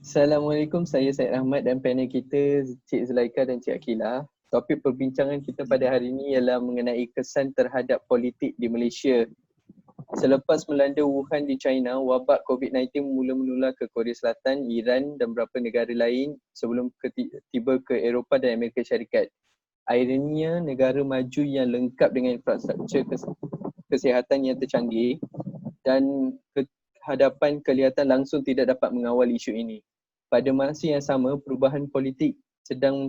Assalamualaikum, saya Syed Ahmad dan panel kita Cik Zulaika dan Cik Akilah. Topik perbincangan kita pada hari ini ialah mengenai kesan terhadap politik di Malaysia. Selepas melanda Wuhan di China, wabak COVID-19 mula menular ke Korea Selatan, Iran dan beberapa negara lain sebelum tiba ke Eropah dan Amerika Syarikat. Akhirnya, negara maju yang lengkap dengan infrastruktur kesihatan yang tercanggih dan hadapan kelihatan langsung tidak dapat mengawal isu ini. Pada masa yang sama, perubahan politik sedang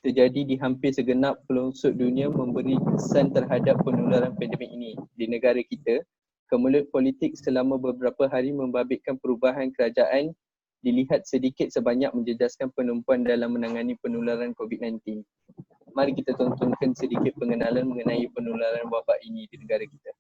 terjadi di hampir segenap pelosok dunia memberi kesan terhadap penularan pandemik ini. Di negara kita, kemelut politik selama beberapa hari membabitkan perubahan kerajaan dilihat sedikit sebanyak menjejaskan penumpuan dalam menangani penularan COVID-19. Mari kita tontonkan sedikit pengenalan mengenai penularan wabak ini di negara kita.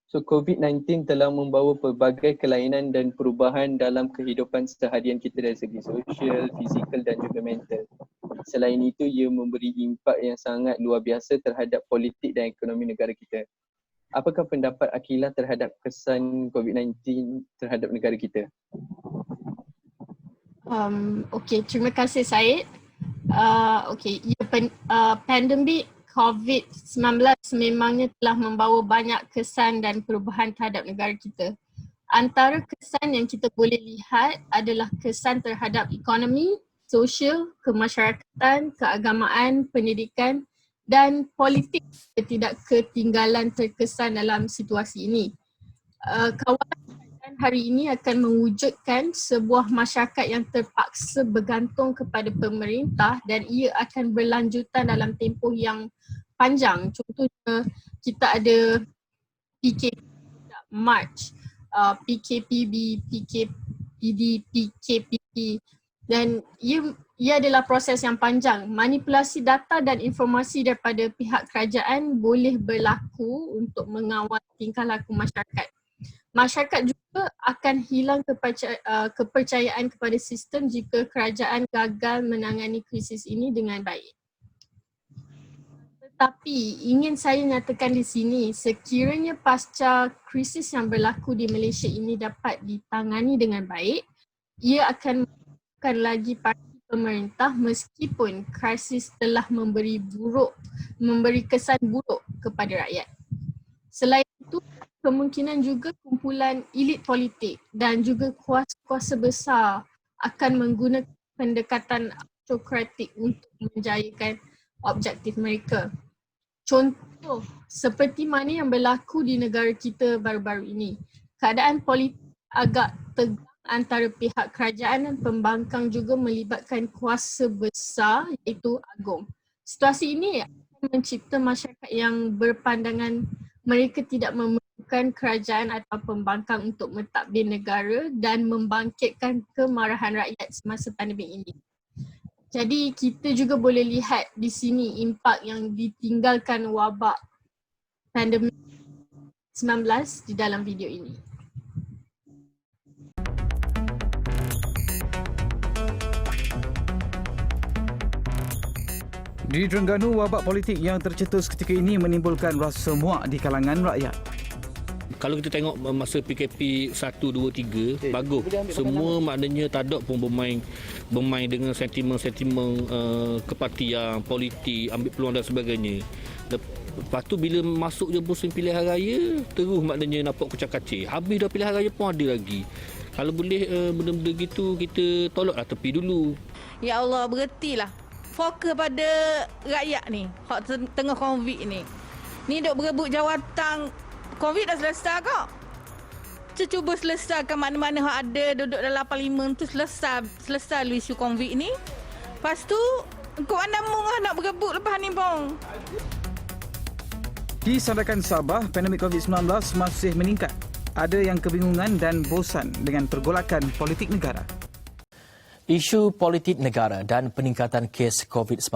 So, COVID-19 telah membawa pelbagai kelainan dan perubahan dalam kehidupan seharian kita dari segi sosial, fizikal dan juga mental. Selain itu, ia memberi impak yang sangat luar biasa terhadap politik dan ekonomi negara kita. Apakah pendapat Akilah terhadap kesan COVID-19 terhadap negara kita? Okey, terima kasih Syed. Pandemik COVID-19 memangnya telah membawa banyak kesan dan perubahan terhadap negara kita. Antara kesan yang kita boleh lihat adalah kesan terhadap ekonomi, sosial, kemasyarakatan, keagamaan, pendidikan dan politik tidak ketinggalan terkesan dalam situasi ini. Kawalan hari ini akan mewujudkan sebuah masyarakat yang terpaksa bergantung kepada pemerintah dan ia akan berlanjutan dalam tempoh yang panjang. Contohnya kita ada PKP March, PKPB, PKPD, PKPP dan ia adalah proses yang panjang. Manipulasi data dan informasi daripada pihak kerajaan boleh berlaku untuk mengawal tingkah laku masyarakat. Masyarakat juga akan hilang kepercayaan kepada sistem jika kerajaan gagal menangani krisis ini dengan baik. Tetapi ingin saya nyatakan di sini, sekiranya pasca krisis yang berlaku di Malaysia ini dapat ditangani dengan baik, ia akan lagi parti pemerintah meskipun krisis telah memberi kesan buruk kepada rakyat. Selain itu, kemungkinan juga kumpulan elit politik dan juga kuasa-kuasa besar akan menggunakan pendekatan autokratik untuk menjayakan objektif mereka. Contoh seperti mana yang berlaku di negara kita baru-baru ini. Keadaan politik agak tegang antara pihak kerajaan dan pembangkang juga melibatkan kuasa besar iaitu Agong. Situasi ini akan mencipta masyarakat yang berpandangan mereka tidak memerlukan kerajaan atau pembangkang untuk mentadbir negara dan membangkitkan kemarahan rakyat semasa pandemik ini. Jadi kita juga boleh lihat di sini impak yang ditinggalkan wabak pandemik 19 di dalam video ini. Di Terengganu, wabak politik yang tercetus ketika ini menimbulkan rasa muak di kalangan rakyat. Kalau kita tengok masa PKP 1, 2, 3, bagus. Semua maknanya tak ada pun bermain dengan sentimen-sentimen kepartian, politik, ambil peluang dan sebagainya. Lepas tu bila masuk je musim pilihan raya, terus maknanya nampak kucak-kacir. Habis dah pilihan raya pun ada lagi. Kalau boleh benda-benda gitu kita tolaklah tepi dulu. Ya Allah, berhentilah. Fokus pada rakyat ni, hak tengah COVID ni. Ni duk berebut jawatan, COVID dah selesai kok. Cuba selesaikan mana-mana hak ada duduk dalam parlimen tu, selesai lu isu COVID ni. Lepas tu, kau anda mungah nak berebut lepas ni bong. Di Sandakan Sabah, pandemik COVID-19 masih meningkat. Ada yang kebingungan dan bosan dengan pergolakan politik negara. Isu politik negara dan peningkatan kes COVID-19,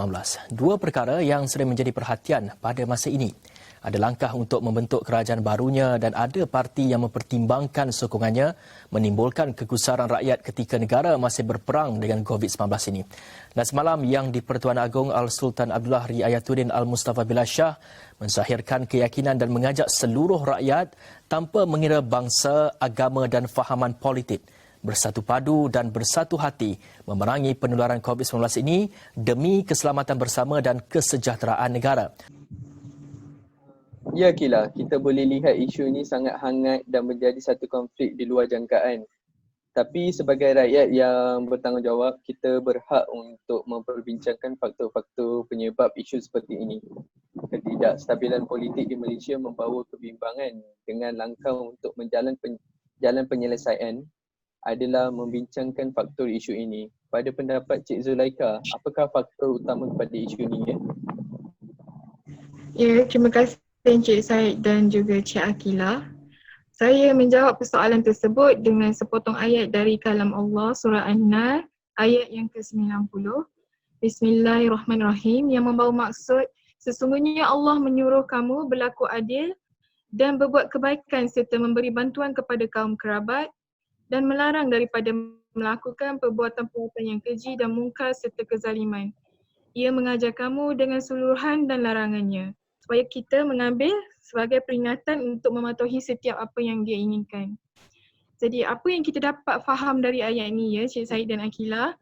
dua perkara yang sering menjadi perhatian pada masa ini. Ada langkah untuk membentuk kerajaan barunya dan ada parti yang mempertimbangkan sokongannya menimbulkan kegusaran rakyat ketika negara masih berperang dengan COVID-19 ini. Dan semalam yang di-Pertuan Agong Al-Sultan Abdullah Riayatuddin Al-Mustafa Billah Shah mensahirkan keyakinan dan mengajak seluruh rakyat tanpa mengira bangsa, agama dan fahaman politik bersatu padu dan bersatu hati memerangi penularan COVID-19 ini demi keselamatan bersama dan kesejahteraan negara. Ya Kila, kita boleh lihat isu ini sangat hangat dan menjadi satu konflik di luar jangkaan. Tapi sebagai rakyat yang bertanggungjawab, kita berhak untuk memperbincangkan faktor-faktor penyebab isu seperti ini. Ketidakstabilan politik di Malaysia membawa kebimbangan dengan langkah untuk jalan penyelesaian adalah membincangkan faktor isu ini. Pada pendapat Cik Zulaika, apakah faktor utama kepada isu ini? Ya, terima kasih Encik Said dan juga Cik Akila. Saya menjawab persoalan tersebut dengan sepotong ayat dari kalam Allah surah An-Nahl ayat yang ke-90. Bismillahirrahmanirrahim yang membawa maksud sesungguhnya Allah menyuruh kamu berlaku adil dan berbuat kebaikan serta memberi bantuan kepada kaum kerabat dan melarang daripada melakukan perbuatan-perbuatan yang keji dan mungkar serta kezaliman. Ia mengajar kamu dengan suluhan dan larangannya supaya kita mengambil sebagai peringatan untuk mematuhi setiap apa yang dia inginkan. Jadi apa yang kita dapat faham dari ayat ini ya Cik Said dan Akila,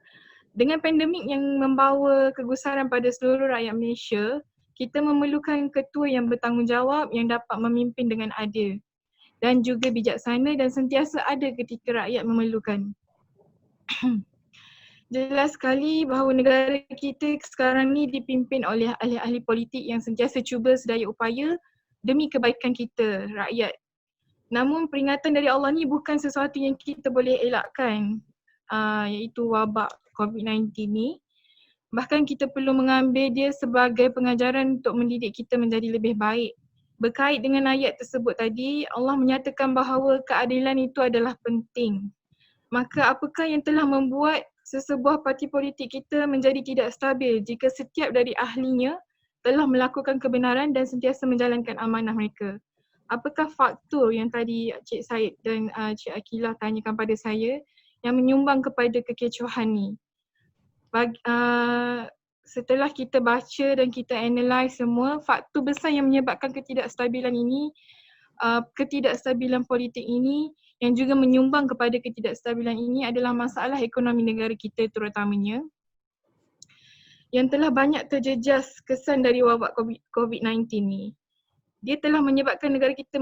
dengan pandemik yang membawa kegusaran pada seluruh rakyat Malaysia, kita memerlukan ketua yang bertanggungjawab yang dapat memimpin dengan adil dan juga bijaksana dan sentiasa ada ketika rakyat memerlukan. Jelas sekali bahawa negara kita sekarang ni dipimpin oleh ahli-ahli politik yang sentiasa cuba sedaya upaya demi kebaikan kita, rakyat. Namun peringatan dari Allah ni bukan sesuatu yang kita boleh elakkan, iaitu wabak COVID-19 ni. Bahkan kita perlu mengambil dia sebagai pengajaran untuk mendidik kita menjadi lebih baik. Berkait dengan ayat tersebut tadi, Allah menyatakan bahawa keadilan itu adalah penting. Maka apakah yang telah membuat sesebuah parti politik kita menjadi tidak stabil jika setiap dari ahlinya telah melakukan kebenaran dan sentiasa menjalankan amanah mereka? Apakah faktor yang tadi Cik Said dan Cik Akila tanyakan pada saya yang menyumbang kepada kekecohan ni? Setelah kita baca dan kita analyse semua, faktor besar yang menyebabkan ketidakstabilan ini, ketidakstabilan politik ini yang juga menyumbang kepada ketidakstabilan ini adalah masalah ekonomi negara kita terutamanya. yang telah banyak terjejas kesan dari wabak COVID-19 ni. Dia telah menyebabkan negara kita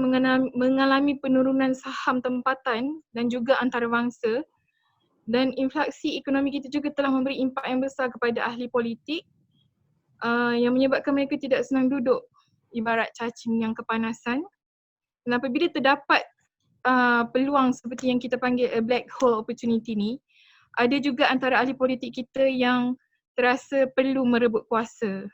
mengalami penurunan saham tempatan dan juga antarabangsa, dan inflasi ekonomi kita juga telah memberi impak yang besar kepada ahli politik yang menyebabkan mereka tidak senang duduk ibarat cacing yang kepanasan. Dan apabila terdapat peluang seperti yang kita panggil a black hole opportunity ni, ada juga antara ahli politik kita yang terasa perlu merebut kuasa.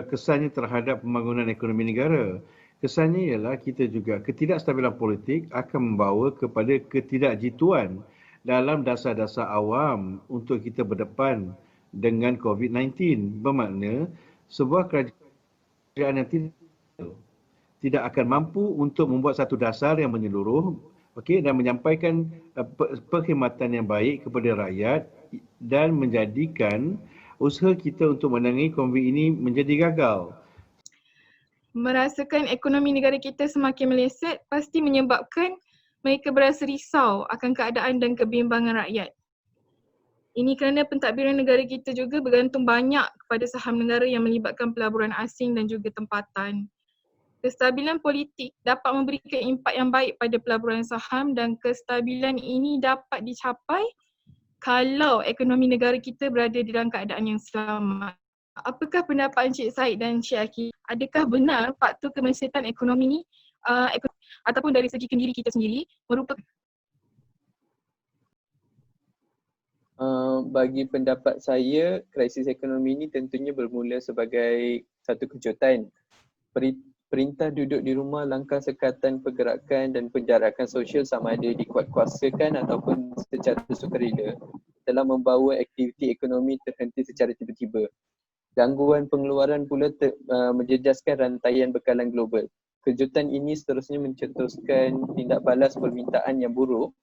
Kesannya terhadap pembangunan ekonomi negara. Kesannya ialah kita juga ketidakstabilan politik akan membawa kepada ketidakjituan dalam dasar-dasar awam untuk kita berdepan dengan COVID-19. Bermakna sebuah kerajaan yang tidak akan mampu untuk membuat satu dasar yang menyeluruh, dan menyampaikan perkhidmatan yang baik kepada rakyat dan menjadikan usaha kita untuk menangani COVID ini menjadi gagal. Merasakan ekonomi negara kita semakin meleset pasti menyebabkan mereka berasa risau akan keadaan dan kebimbangan rakyat. Ini kerana pentadbiran negara kita juga bergantung banyak kepada saham negara yang melibatkan pelaburan asing dan juga tempatan. Kestabilan politik dapat memberikan impak yang baik pada pelaburan saham, dan kestabilan ini dapat dicapai kalau ekonomi negara kita berada dalam keadaan yang selamat. Apakah pendapat Encik Said dan Encik Aki? Adakah benar faktor kemelesetan ekonomi ni ataupun dari segi kendiri kita sendiri merupakan bagi pendapat saya, krisis ekonomi ini tentunya bermula sebagai satu kejutan. Perintah duduk di rumah, langkah sekatan pergerakan dan penjarakan sosial sama ada dikuatkuasakan ataupun secara sukarela telah membawa aktiviti ekonomi terhenti secara tiba-tiba. Gangguan pengeluaran pula menjejaskan rantaian bekalan global. Kejutan ini seterusnya mencetuskan tindak balas permintaan yang buruk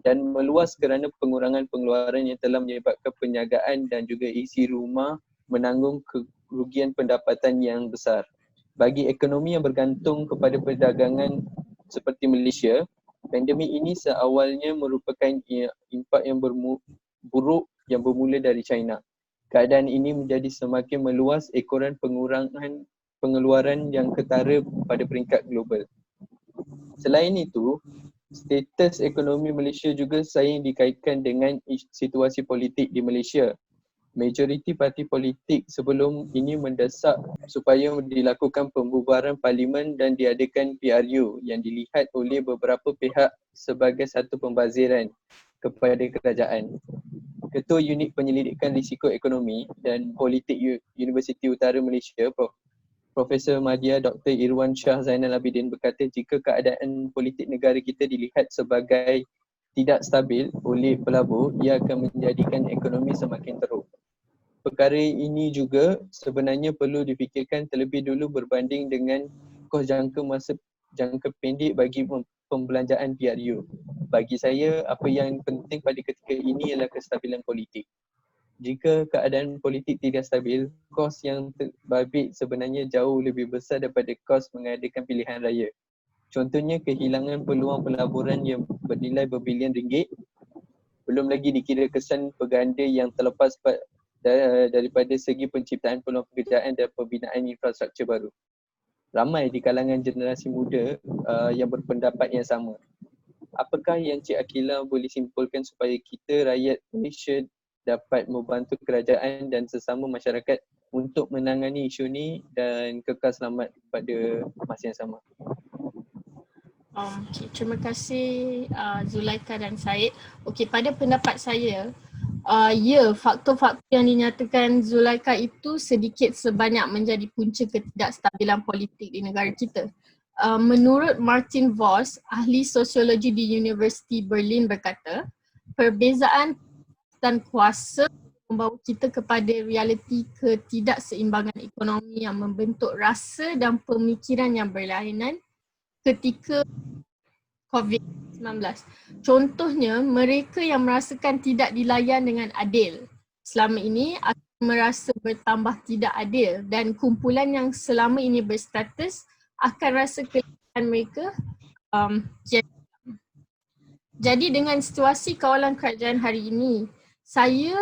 dan meluas kerana pengurangan pengeluaran yang telah menyebabkan penjagaan dan juga isi rumah menanggung kerugian pendapatan yang besar. Bagi ekonomi yang bergantung kepada perdagangan seperti Malaysia, pandemik ini seawalnya merupakan impak yang buruk yang bermula dari China. Keadaan ini menjadi semakin meluas ekoran pengurangan pengeluaran yang ketara pada peringkat global. Selain itu, status ekonomi Malaysia juga sering dikaitkan dengan situasi politik di Malaysia. Majoriti parti politik sebelum ini mendesak supaya dilakukan pembubaran parlimen dan diadakan PRU yang dilihat oleh beberapa pihak sebagai satu pembaziran kepada kerajaan. Ketua Unit Penyelidikan Risiko Ekonomi dan Politik Universiti Utara Malaysia, Profesor Madya Dr. Irwan Shah Zainal Abidin berkata jika keadaan politik negara kita dilihat sebagai tidak stabil oleh pelabur, ia akan menjadikan ekonomi semakin teruk. Perkara ini juga sebenarnya perlu difikirkan terlebih dulu berbanding dengan kos jangka pendek bagi pembelanjaan PRU. Bagi saya, apa yang penting pada ketika ini ialah kestabilan politik. Jika keadaan politik tidak stabil, kos yang terbabit sebenarnya jauh lebih besar daripada kos mengadakan pilihan raya. Contohnya kehilangan peluang pelaburan yang bernilai berbilion ringgit, belum lagi dikira kesan peganda yang terlepas daripada segi penciptaan peluang pekerjaan dan pembinaan infrastruktur baru. Ramai di kalangan generasi muda yang berpendapat yang sama. Apakah yang Cik Akila boleh simpulkan supaya kita rakyat Malaysia dapat membantu kerajaan dan sesama masyarakat untuk menangani isu ni dan kekal selamat pada masa yang sama? Terima kasih Zulaikha dan Said. Pada pendapat saya, faktor-faktor yang dinyatakan Zulaikha itu sedikit sebanyak menjadi punca ketidakstabilan politik di negara kita. Menurut Martin Voss, ahli sosiologi di Universiti Berlin berkata, perbezaan dan kuasa membawa kita kepada realiti ketidakseimbangan ekonomi yang membentuk rasa dan pemikiran yang berlainan ketika COVID-19. Contohnya, mereka yang merasakan tidak dilayan dengan adil selama ini akan merasa bertambah tidak adil, dan kumpulan yang selama ini berstatus akan rasa kelelahan mereka Jadi dengan situasi kawalan kerajaan hari ini, saya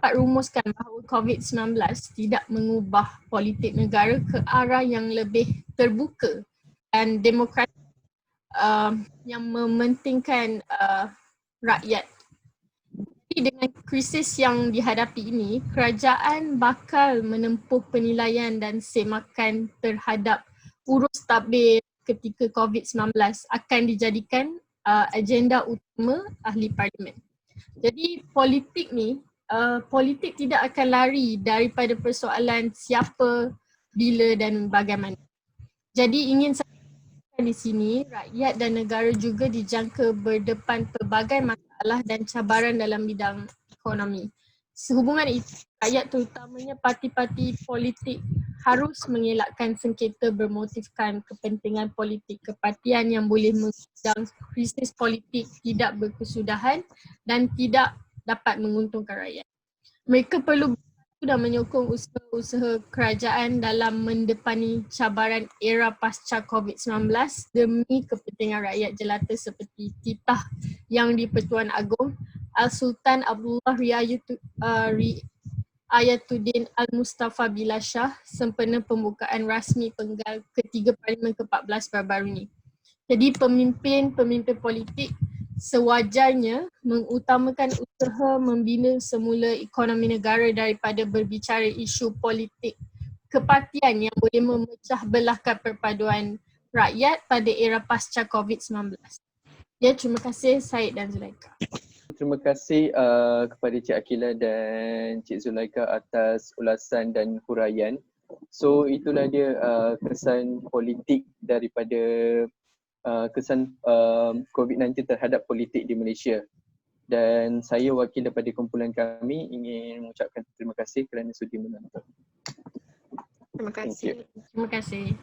dapat rumuskan bahawa COVID-19 tidak mengubah politik negara ke arah yang lebih terbuka dan demokratik yang mementingkan rakyat. Jadi dengan krisis yang dihadapi ini, kerajaan bakal menempuh penilaian dan semakan terhadap urus tadbir ketika COVID-19 akan dijadikan agenda utama ahli parlimen. Jadi politik ni, politik tidak akan lari daripada persoalan siapa, bila dan bagaimana. Jadi ingin saya di sini, rakyat dan negara juga dijangka berdepan pelbagai masalah dan cabaran dalam bidang ekonomi. Sehubungan itu, rakyat terutamanya parti-parti politik harus mengelakkan sengketa bermotifkan kepentingan politik kepartian yang boleh mengundang krisis politik tidak berkesudahan dan tidak dapat menguntungkan rakyat. Mereka perlu dan menyokong usaha-usaha kerajaan dalam mendepani cabaran era pasca COVID-19 demi kepentingan rakyat jelata seperti titah yang di-Pertuan Agong Al-Sultan Abdullah Ayatuddin Al-Mustafa Billah Shah sempena pembukaan rasmi penggal ketiga Parlimen ke-14 baru-baru ini. Jadi pemimpin-pemimpin politik sewajarnya mengutamakan usaha membina semula ekonomi negara daripada berbicara isu politik kepartian yang boleh memecah belahkan perpaduan rakyat pada era pasca COVID-19. Ya, terima kasih Syed dan Zulaikha. Terima kasih kepada Cik Akilah dan Cik Zulaikha atas ulasan dan huraian. So itulah dia kesan politik daripada kesan COVID-19 terhadap politik di Malaysia. Dan saya wakil daripada kumpulan kami ingin mengucapkan terima kasih kerana sudi menonton. Terima kasih. Terima kasih.